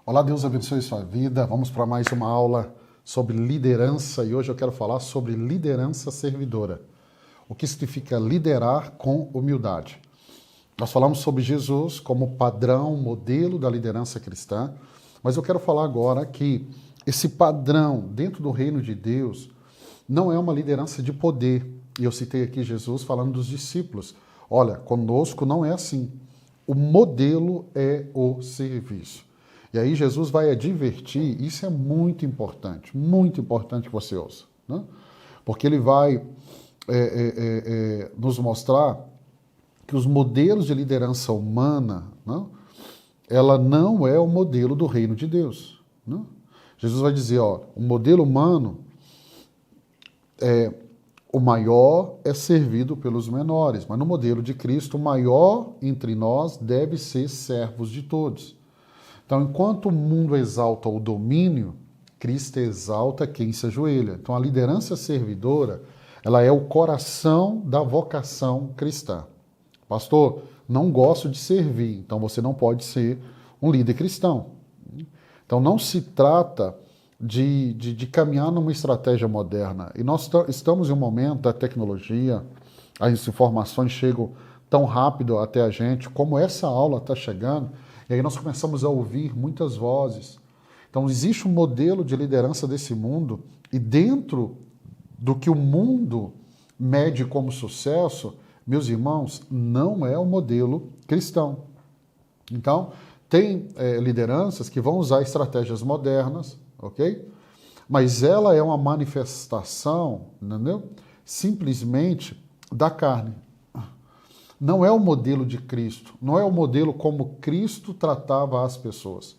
Olá, Deus abençoe sua vida. Vamos para mais uma aula sobre liderança e hoje eu quero falar sobre liderança servidora. O que significa liderar com humildade? Nós falamos sobre Jesus como padrão, modelo da liderança cristã, mas eu quero falar agora que esse padrão dentro do reino de Deus não é uma liderança de poder. E eu citei aqui Jesus falando dos discípulos. Olha, conosco não é assim. O modelo é o serviço. E aí Jesus vai advertir, isso é muito importante que você ouça, né? Porque ele vai nos mostrar que os modelos de liderança humana, né, ela não é o modelo do reino de Deus, né? Jesus vai dizer, ó, o modelo humano o maior é servido pelos menores, mas no modelo de Cristo, o maior entre nós deve ser servos de todos. Então, enquanto o mundo exalta o domínio, Cristo exalta quem se ajoelha. Então, a liderança servidora, ela é o coração da vocação cristã. Pastor, não gosto de servir, então você não pode ser um líder cristão. Então, não se trata de caminhar numa estratégia moderna. E nós estamos em um momento da tecnologia, as informações chegam tão rápido até a gente, como essa aula está chegando, e aí nós começamos a ouvir muitas vozes. Então, existe um modelo de liderança desse mundo, e dentro do que o mundo mede como sucesso, meus irmãos, não é o modelo cristão. Então, tem lideranças que vão usar estratégias modernas, ok? Mas ela é uma manifestação, entendeu? Simplesmente da carne. Não é o modelo de Cristo, não é o modelo como Cristo tratava as pessoas.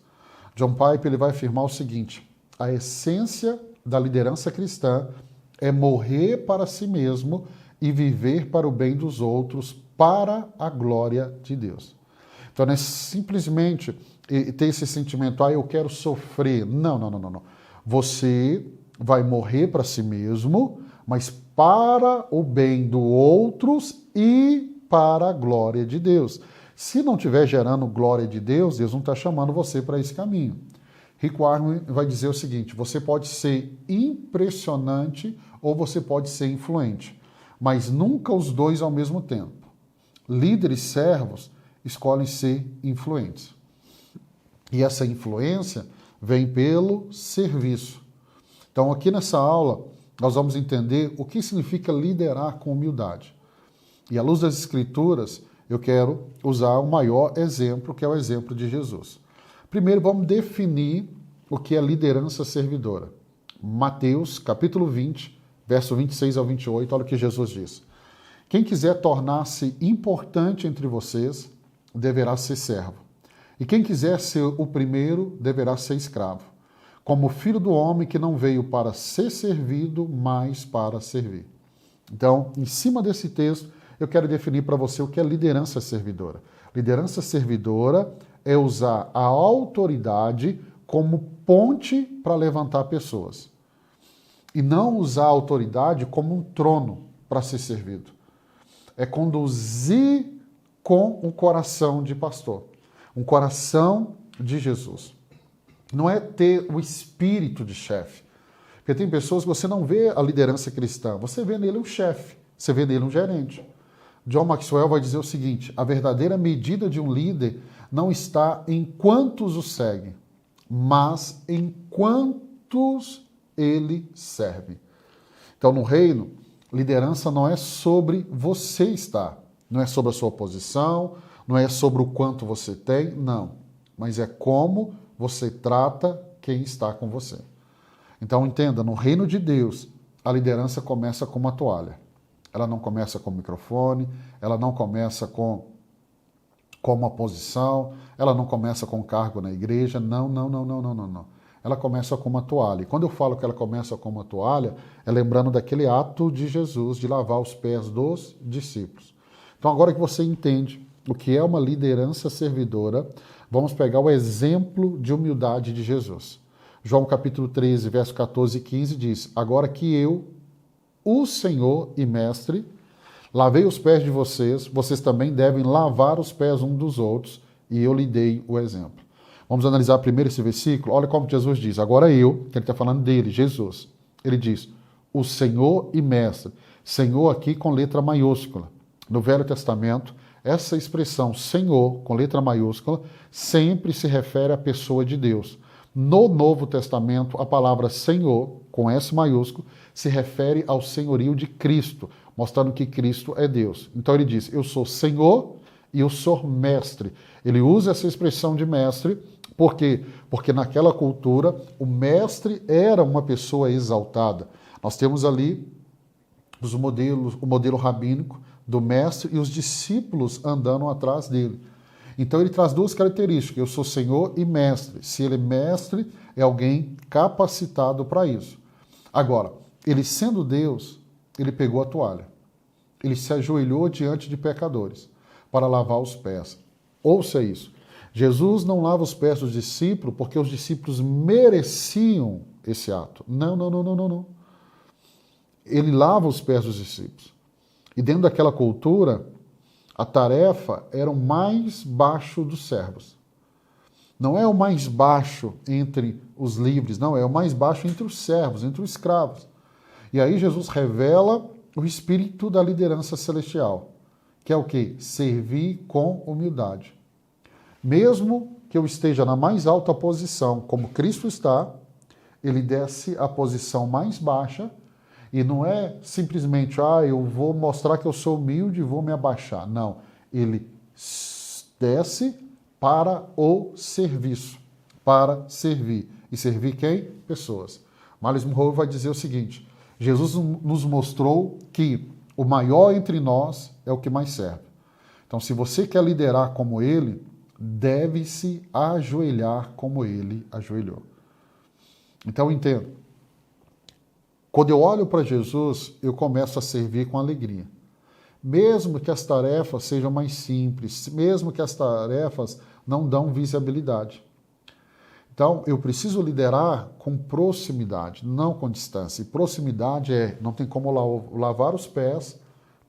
John Piper ele vai afirmar o seguinte: a essência da liderança cristã é morrer para si mesmo e viver para o bem dos outros, para a glória de Deus. Então não é simplesmente ter esse sentimento, eu quero sofrer. Não. Você vai morrer para si mesmo, mas para o bem dos outros e para a glória de Deus. Se não estiver gerando glória de Deus, Deus não está chamando você para esse caminho. Rick Warren vai dizer o seguinte: você pode ser impressionante ou você pode ser influente, mas nunca os dois ao mesmo tempo. Líderes servos escolhem ser influentes. E essa influência vem pelo serviço. Então, aqui nessa aula, nós vamos entender o que significa liderar com humildade. E à luz das Escrituras, eu quero usar o maior exemplo, que é o exemplo de Jesus. Primeiro, vamos definir o que é liderança servidora. Mateus, capítulo 20, verso 26 ao 28, olha o que Jesus diz. Quem quiser tornar-se importante entre vocês, deverá ser servo. E quem quiser ser o primeiro, deverá ser escravo. Como filho do homem que não veio para ser servido, mas para servir. Então, em cima desse texto, eu quero definir para você o que é liderança servidora. Liderança servidora é usar a autoridade como ponte para levantar pessoas. E não usar a autoridade como um trono para ser servido. É conduzir com um coração de pastor, um coração de Jesus. Não é ter o espírito de chefe. Porque tem pessoas que você não vê a liderança cristã, você vê nele um chefe, você vê nele um gerente. John Maxwell vai dizer o seguinte: a verdadeira medida de um líder não está em quantos o seguem, mas em quantos ele serve. Então, no reino, liderança não é sobre você estar, não é sobre a sua posição, não é sobre o quanto você tem, não. Mas é como você trata quem está com você. Então, entenda, no reino de Deus, a liderança começa com uma toalha. Ela não começa com microfone, ela não começa com uma posição, ela não começa com cargo na igreja, não. Ela começa com uma toalha. E quando eu falo que ela começa com uma toalha, é lembrando daquele ato de Jesus de lavar os pés dos discípulos. Então, agora que você entende o que é uma liderança servidora, vamos pegar o exemplo de humildade de Jesus. João capítulo 13, verso 14 e 15 diz: agora que eu, o Senhor e Mestre, lavei os pés de vocês, vocês também devem lavar os pés uns dos outros, e eu lhe dei o exemplo. Vamos analisar primeiro esse versículo? Olha como Jesus diz. Agora eu, que ele está falando dele, Jesus. Ele diz, o Senhor e Mestre. Senhor aqui com letra maiúscula. No Velho Testamento, essa expressão Senhor, com letra maiúscula, sempre se refere à pessoa de Deus. No Novo Testamento, a palavra Senhor, com S maiúsculo, se refere ao senhorio de Cristo, mostrando que Cristo é Deus. Então ele diz, eu sou Senhor e eu sou Mestre. Ele usa essa expressão de Mestre, por quê? Porque naquela cultura, o Mestre era uma pessoa exaltada. Nós temos ali o modelo rabínico do Mestre e os discípulos andando atrás dele. Então ele traz duas características, eu sou Senhor e Mestre. Se ele é Mestre, é alguém capacitado para isso. Agora, ele sendo Deus, ele pegou a toalha. Ele se ajoelhou diante de pecadores para lavar os pés. Ouça isso. Jesus não lava os pés dos discípulos porque os discípulos mereciam esse ato. Não, não, não, não, não, não. Ele lava os pés dos discípulos. E dentro daquela cultura, a tarefa era o mais baixo dos servos. Não é o mais baixo entre os livres, não, é o mais baixo entre os servos, entre os escravos. E aí Jesus revela o espírito da liderança celestial, que é o quê? Servir com humildade. Mesmo que eu esteja na mais alta posição, como Cristo está, ele desce à posição mais baixa e não é simplesmente, eu vou mostrar que eu sou humilde e vou me abaixar. Não, ele desce para o serviço, para servir. E servir quem? Pessoas. Miles Monroe vai dizer o seguinte, Jesus nos mostrou que o maior entre nós é o que mais serve. Então, se você quer liderar como ele, deve-se ajoelhar como ele ajoelhou. Então, entenda. Quando eu olho para Jesus, eu começo a servir com alegria. Mesmo que as tarefas sejam mais simples, mesmo que as tarefas não dão visibilidade. Então, eu preciso liderar com proximidade, não com distância. E proximidade não tem como lavar os pés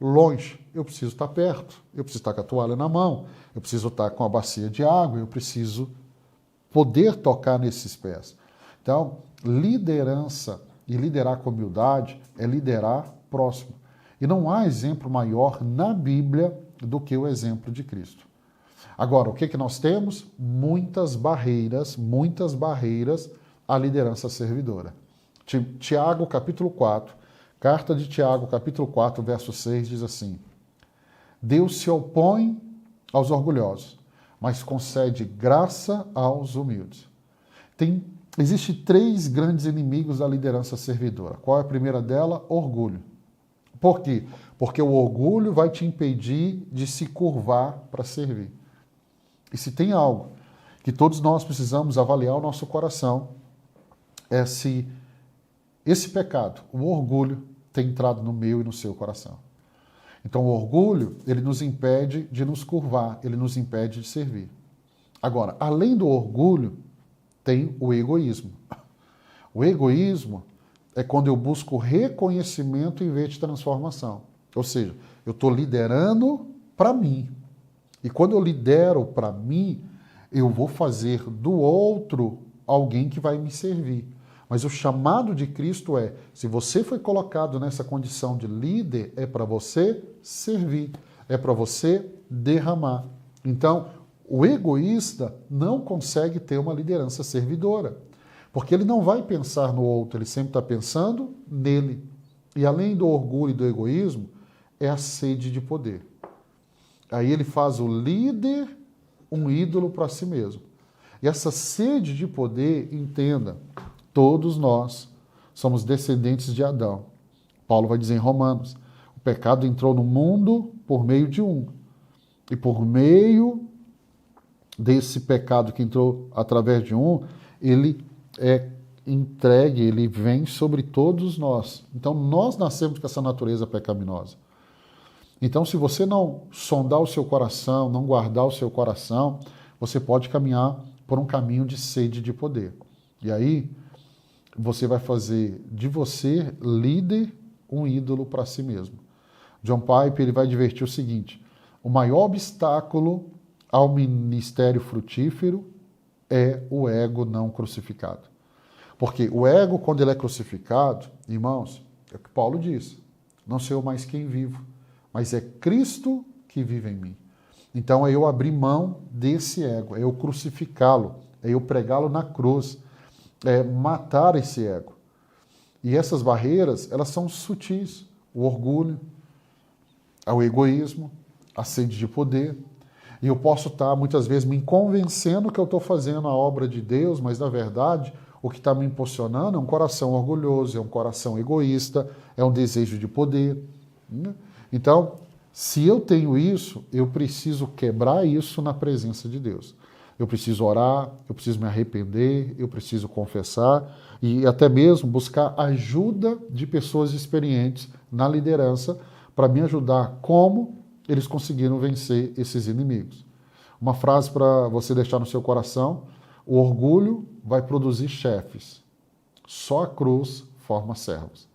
longe. Eu preciso estar perto, eu preciso estar com a toalha na mão, eu preciso estar com a bacia de água, eu preciso poder tocar nesses pés. Então, liderança e liderar com humildade é liderar próximo. E não há exemplo maior na Bíblia do que o exemplo de Cristo. Agora, o que nós temos? Muitas barreiras à liderança servidora. Tiago, capítulo 4, carta de Tiago, capítulo 4, verso 6, diz assim, Deus se opõe aos orgulhosos, mas concede graça aos humildes. Existem 3 grandes inimigos da liderança servidora. Qual é a primeira dela? Orgulho. Por quê? Porque o orgulho vai te impedir de se curvar para servir. E se tem algo que todos nós precisamos avaliar o nosso coração, é se esse pecado, o orgulho, tem entrado no meu e no seu coração. Então o orgulho, ele nos impede de nos curvar, ele nos impede de servir. Agora, além do orgulho, tem o egoísmo. O egoísmo é quando eu busco reconhecimento em vez de transformação. Ou seja, eu estou liderando para mim. E quando eu lidero para mim, eu vou fazer do outro alguém que vai me servir. Mas o chamado de Cristo é, se você foi colocado nessa condição de líder, é para você servir, é para você derramar. Então, o egoísta não consegue ter uma liderança servidora, porque ele não vai pensar no outro, ele sempre está pensando nele. E além do orgulho e do egoísmo, é a sede de poder. Aí ele faz o líder um ídolo para si mesmo. E essa sede de poder, entenda, todos nós somos descendentes de Adão. Paulo vai dizer em Romanos, o pecado entrou no mundo por meio de um. E por meio desse pecado que entrou através de um, ele é entregue, ele vem sobre todos nós. Então nós nascemos com essa natureza pecaminosa. Então, se você não sondar o seu coração, não guardar o seu coração, você pode caminhar por um caminho de sede de poder. E aí, você vai fazer de você, líder, um ídolo para si mesmo. John Piper ele vai advertir o seguinte, o maior obstáculo ao ministério frutífero é o ego não crucificado. Porque o ego, quando ele é crucificado, irmãos, é o que Paulo diz, não sou eu mais quem vivo, mas é Cristo que vive em mim. Então é eu abrir mão desse ego, é eu crucificá-lo, é eu pregá-lo na cruz, é matar esse ego. E essas barreiras, elas são sutis. O orgulho, o egoísmo, a sede de poder. E eu posso estar, muitas vezes, me convencendo que eu estou fazendo a obra de Deus, mas, na verdade, o que está me impulsionando é um coração orgulhoso, é um coração egoísta, é um desejo de poder. Então, se eu tenho isso, eu preciso quebrar isso na presença de Deus. Eu preciso orar, eu preciso me arrepender, eu preciso confessar e até mesmo buscar ajuda de pessoas experientes na liderança para me ajudar como eles conseguiram vencer esses inimigos. Uma frase para você deixar no seu coração: o orgulho vai produzir chefes, só a cruz forma servos.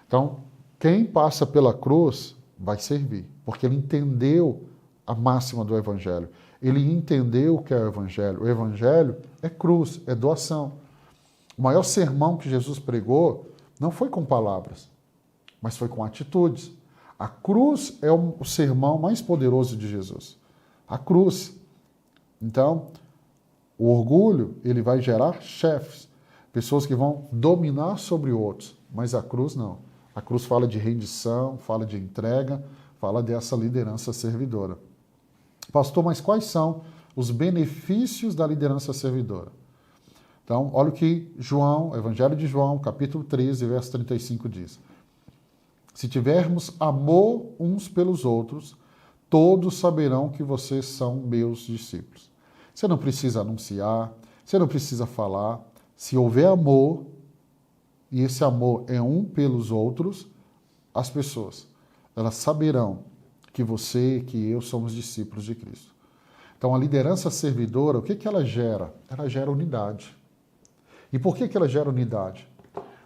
Então, quem passa pela cruz vai servir, porque ele entendeu a máxima do Evangelho. Ele entendeu o que é o Evangelho. O Evangelho é cruz, é doação. O maior sermão que Jesus pregou não foi com palavras, mas foi com atitudes. A cruz é o sermão mais poderoso de Jesus. A cruz. Então, o orgulho, ele vai gerar chefes, pessoas que vão dominar sobre outros, mas a cruz não. A cruz fala de rendição, fala de entrega, fala dessa liderança servidora. Pastor, mas quais são os benefícios da liderança servidora? Então, olha o que João, Evangelho de João, capítulo 13, verso 35 diz. Se tivermos amor uns pelos outros, todos saberão que vocês são meus discípulos. Você não precisa anunciar, você não precisa falar. Se houver amor, e esse amor é um pelos outros, as pessoas, elas saberão que você, que eu somos discípulos de Cristo. Então, a liderança servidora, o que ela gera? Ela gera unidade. E por que ela gera unidade?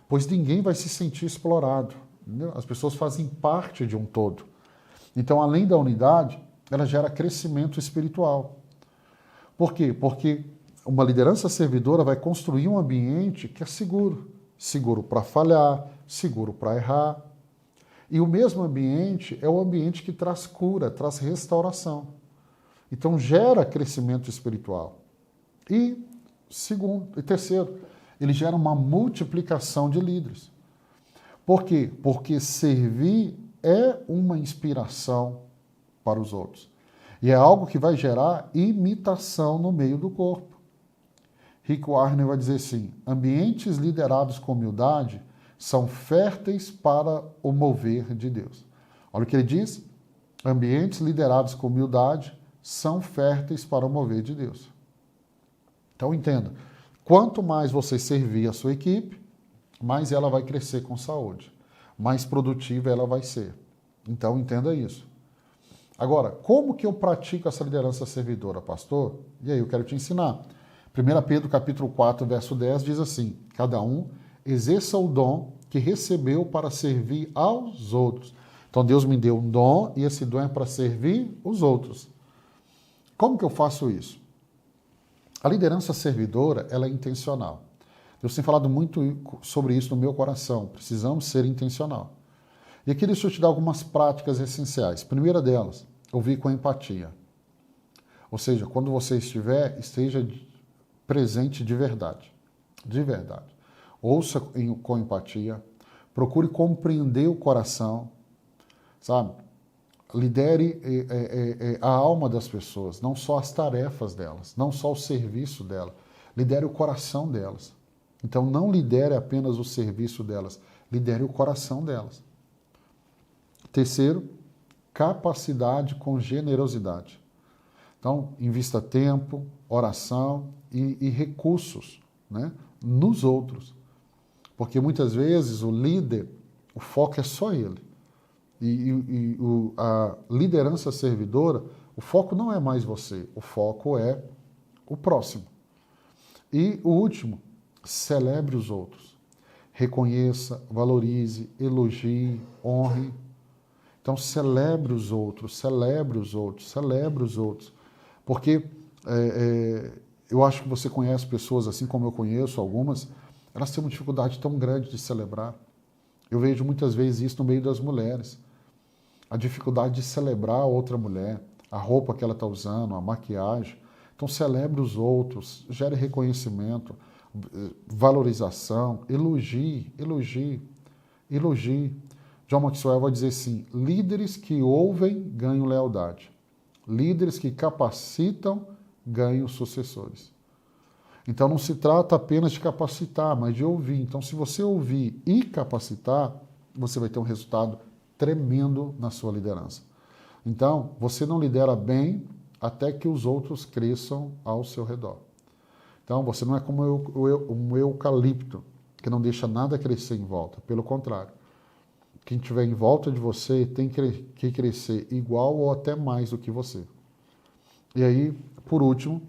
Pois ninguém vai se sentir explorado. Entendeu? As pessoas fazem parte de um todo. Então, além da unidade, ela gera crescimento espiritual. Por quê? Porque uma liderança servidora vai construir um ambiente que é seguro. Seguro para falhar, seguro para errar. E o mesmo ambiente é o ambiente que traz cura, traz restauração. Então gera crescimento espiritual. E terceiro, ele gera uma multiplicação de líderes. Por quê? Porque servir é uma inspiração para os outros. E é algo que vai gerar imitação no meio do corpo. Rick Warner vai dizer assim: ambientes liderados com humildade são férteis para o mover de Deus. Olha o que ele diz: ambientes liderados com humildade são férteis para o mover de Deus. Então entenda, quanto mais você servir a sua equipe, mais ela vai crescer com saúde, mais produtiva ela vai ser. Então entenda isso. Agora, como que eu pratico essa liderança servidora, pastor? E aí, eu quero te ensinar. 1 Pedro capítulo 4, verso 10 diz assim: cada um exerça o dom que recebeu para servir aos outros. Então Deus me deu um dom e esse dom é para servir os outros. Como que eu faço isso? A liderança servidora, ela é intencional. Deus tem falado muito sobre isso no meu coração. Precisamos ser intencional. E aqui deixa eu te dar algumas práticas essenciais. Primeira delas, ouvir com empatia. Ou seja, quando você esteja presente de verdade. De verdade. Ouça com empatia. Procure compreender o coração. Sabe? Lidere a alma das pessoas, não só as tarefas delas, não só o serviço delas. Lidere o coração delas. Então, não lidere apenas o serviço delas, lidere o coração delas. Terceiro, capacidade com generosidade. Então, invista tempo, oração e recursos, né, nos outros. Porque muitas vezes o líder, o foco é só ele. A liderança servidora, o foco não é mais você, o foco é o próximo. E o último, celebre os outros. Reconheça, valorize, elogie, honre. Então, celebre os outros, celebre os outros, celebre os outros. Porque Eu acho que você conhece pessoas, assim como eu conheço algumas, elas têm uma dificuldade tão grande de celebrar. Eu vejo muitas vezes isso no meio das mulheres. A dificuldade de celebrar outra mulher, a roupa que ela está usando, a maquiagem. Então, celebre os outros, gere reconhecimento, valorização, elogie, elogie, elogie. John Maxwell vai dizer assim, líderes que ouvem ganham lealdade. Líderes que capacitam ganham sucessores. Então, não se trata apenas de capacitar, mas de ouvir. Então, se você ouvir e capacitar, você vai ter um resultado tremendo na sua liderança. Então, você não lidera bem até que os outros cresçam ao seu redor. Então, você não é como um eucalipto, que não deixa nada crescer em volta. Pelo contrário, quem estiver em volta de você tem que crescer igual ou até mais do que você. E aí, por último,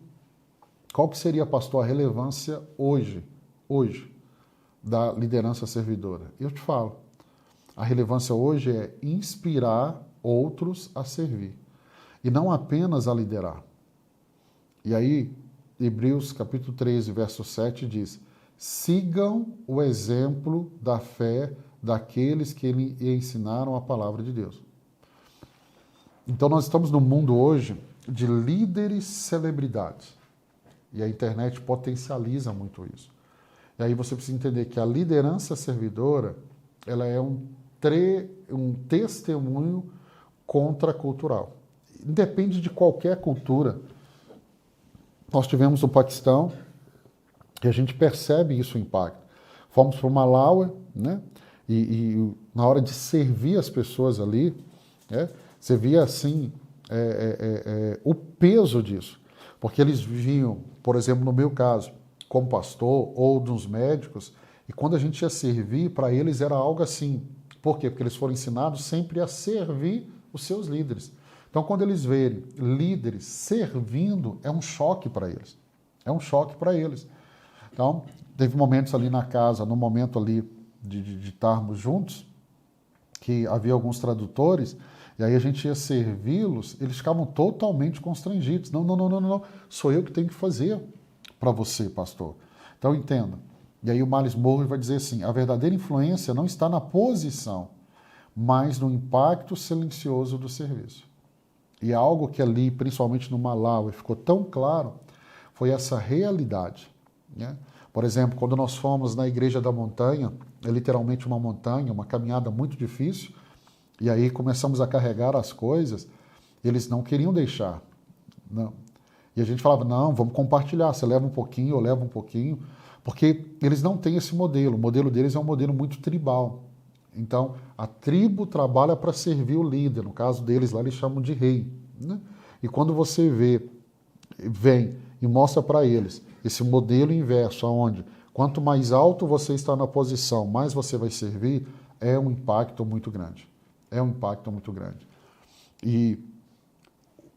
qual que seria, pastor, a relevância hoje, da liderança servidora? Eu te falo. A relevância hoje é inspirar outros a servir. E não apenas a liderar. E aí, Hebreus capítulo 13, verso 7 diz, sigam o exemplo da fé daqueles que lhe ensinaram a palavra de Deus. Então nós estamos no mundo hoje de líderes celebridades. E a internet potencializa muito isso. E aí você precisa entender que a liderança servidora, ela é um testemunho contracultural. Independe de qualquer cultura. Nós tivemos no Paquistão, e a gente percebe isso, o impacto. Fomos para o Malawi, né? E na hora de servir as pessoas ali, você via assim o peso disso. Porque eles viviam, por exemplo, no meu caso, como pastor ou dos médicos, e quando a gente ia servir, para eles era algo assim. Por quê? Porque eles foram ensinados sempre a servir os seus líderes. Então, quando eles verem líderes servindo, é um choque para eles. É um choque para eles. Então, teve momentos ali na casa, no momento ali de estarmos juntos, que havia alguns tradutores, e aí a gente ia servi-los, eles ficavam totalmente constrangidos. Não, sou eu que tenho que fazer para você, pastor. Então, entenda. E aí o Miles Monroe vai dizer assim, a verdadeira influência não está na posição, mas no impacto silencioso do serviço. E algo que ali, principalmente no Malawi, ficou tão claro, foi essa realidade. Né? Por exemplo, quando nós fomos na Igreja da Montanha, é literalmente uma montanha, uma caminhada muito difícil, e aí começamos a carregar as coisas, eles não queriam deixar. Não. E a gente falava, não, vamos compartilhar, você leva um pouquinho, eu levo um pouquinho, porque eles não têm esse modelo. O modelo deles é um modelo muito tribal. Então, a tribo trabalha para servir o líder. No caso deles, lá eles chamam de rei. Né? E quando você vem e mostra para eles esse modelo inverso, onde quanto mais alto você está na posição, mais você vai servir, é um impacto muito grande. É um impacto muito grande. E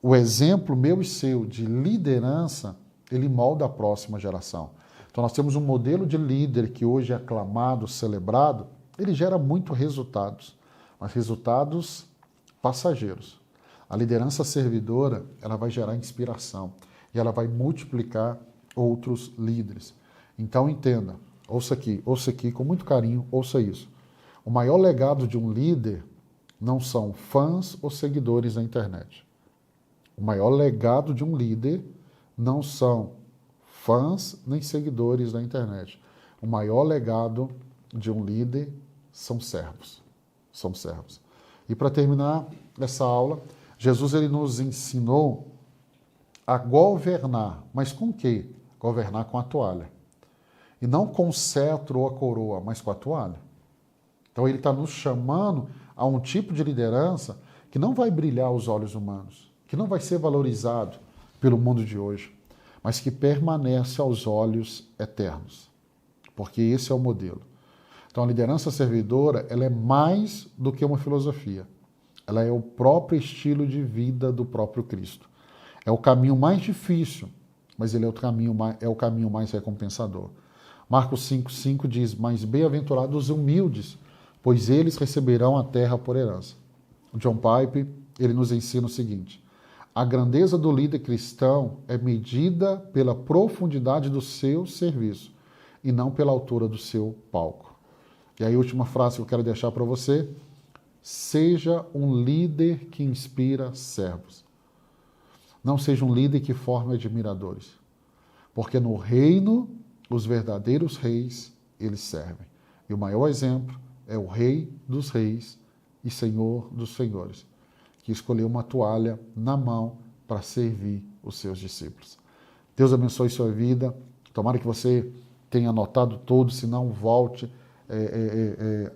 o exemplo meu e seu de liderança, ele molda a próxima geração. Então, nós temos um modelo de líder que hoje é aclamado, celebrado, ele gera muito resultados, mas resultados passageiros. A liderança servidora, ela vai gerar inspiração e ela vai multiplicar outros líderes. Então entenda, ouça aqui com muito carinho, ouça isso. O maior legado de um líder não são fãs ou seguidores na internet. O maior legado de um líder não são fãs nem seguidores na internet. O maior legado de um líder são servos. São servos. E para terminar essa aula, Jesus ele nos ensinou a governar. Mas com o quê? Governar com a toalha. E não com o cetro ou a coroa, mas com a toalha. Então ele está nos chamando a um tipo de liderança que não vai brilhar aos olhos humanos, que não vai ser valorizado pelo mundo de hoje, mas que permanece aos olhos eternos. Porque esse é o modelo. Então, a liderança servidora, ela é mais do que uma filosofia. Ela é o próprio estilo de vida do próprio Cristo. É o caminho mais difícil, mas ele é o caminho mais recompensador. Marcos 5,5 diz, mas bem-aventurados os humildes, pois eles receberão a terra por herança. O John Piper, ele nos ensina o seguinte, A grandeza do líder cristão é medida pela profundidade do seu serviço e não pela altura do seu palco. E aí, a última frase que eu quero deixar para você: seja um líder que inspira servos. Não seja um líder que forme admiradores. Porque no reino, os verdadeiros reis, eles servem. E o maior exemplo é o Rei dos Reis e Senhor dos Senhores, que escolheu uma toalha na mão para servir os seus discípulos. Deus abençoe sua vida. Tomara que você tenha anotado tudo, se não, volte,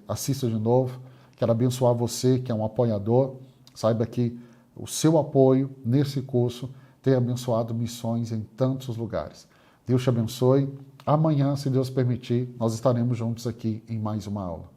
assista de novo. Quero abençoar você que é um apoiador. Saiba que o seu apoio nesse curso tem abençoado missões em tantos lugares. Deus te abençoe. Amanhã, se Deus permitir, nós estaremos juntos aqui em mais uma aula.